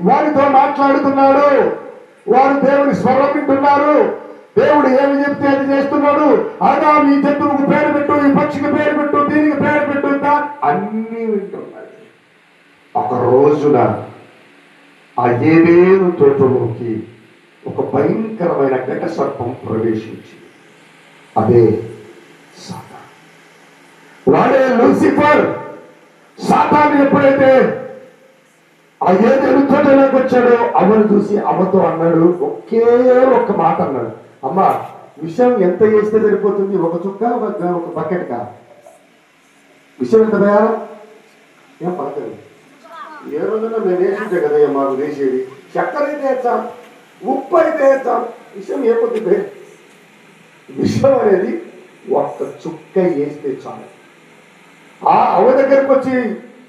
వారితో మాట్లాడుతున్నాడు. వారు దేవుని స్వరం వింటున్నారు. దేవుడు ఏమి చెప్తే అది చేస్తున్నాడు. ఆదాము ఈ జంతువుకు పేరు పెట్టు, ఈ పక్షికి పేరు పెట్టు, దీనికి పేరు పెట్టు, అన్నీ వింటున్నాడు. ఒక రోజున ఆ ఏదేను తోటలోకి ఒక భయంకరమైన ఘట సర్పం ప్రవేశించి, అదే సాతాను. వాడే లూసిఫర్. సాతాను ఎప్పుడైతే ఆ ఏదేను తోటలోకి వచ్చాడో అమ్మను చూసి అమ్మతో అన్నాడు, ఒకే ఒక్క మాట అన్నాడు, అమ్మ విషం ఎంత వేస్తే సరిపోతుంది? ఒక చుక్క, ఒక బకెట్ కా? విషం ఎంత వేయాలా? ఏం పడతాడు? ఏ రోజున మేము వేసింటే కదా మాకు వేసేది. చక్కెర అయితే వేస్తాం, ఉప్పు అయితే వేస్తాం, విషం ఏ పొద్దు. విషం అనేది ఒక్క చుక్క వేస్తే చాలు. ఆ అవ్వ దగ్గరికి వచ్చి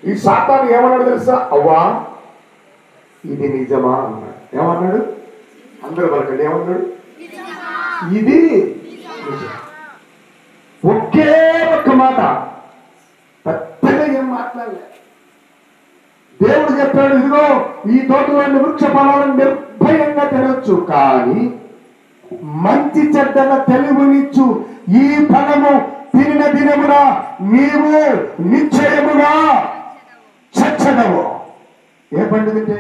ఈ సాతాను ఏమన్నాడు తెలుసా? అవ్వా ఇది నిజమా అన్నాడు. ఏమన్నాడు? అందరూ పలకండి, ఏమన్నాడు? ఇది నిజం. ఒకే ఒక్క మాట, పెద్దగా ఏం మాట్లాడలే. దేవుడు చెప్పాడు, ఇదిగో ఈ తోటలోని వృక్ష ఫలాలను నిర్భయంగా తినొచ్చు, కానీ మంచి చెడ్డల తెలివినిచ్చు ఈ ఫలము తినిన దినమున నీవు నిశ్చయముగా చచ్చదవు. ఏ పండు తింటే?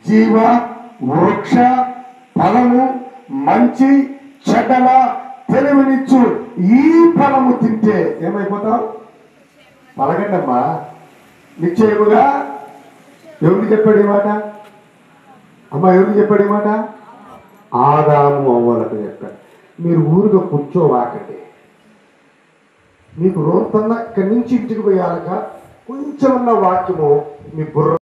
జీవ వృక్ష ఫలము మంచి చెడ్డల తెలివినిచ్చు ఈ ఫలము తింటే ఏమైపోతావు? పలకండమ్మా. నిశ్చయముగా. ఎవరికి చెప్పాడు ఈ మాట? అమ్మ ఎవరికి చెప్పాడు ఈ మాట? ఆదాము అవ్వలకు చెప్పాడు. మీరు ఊరిగా కూర్చోవాకండి. మీకు రోతంగా ఇక్కడి నుంచి ఇంటికి పోయాక కొంచెం ఉన్న వాక్యము మీ బుర్ర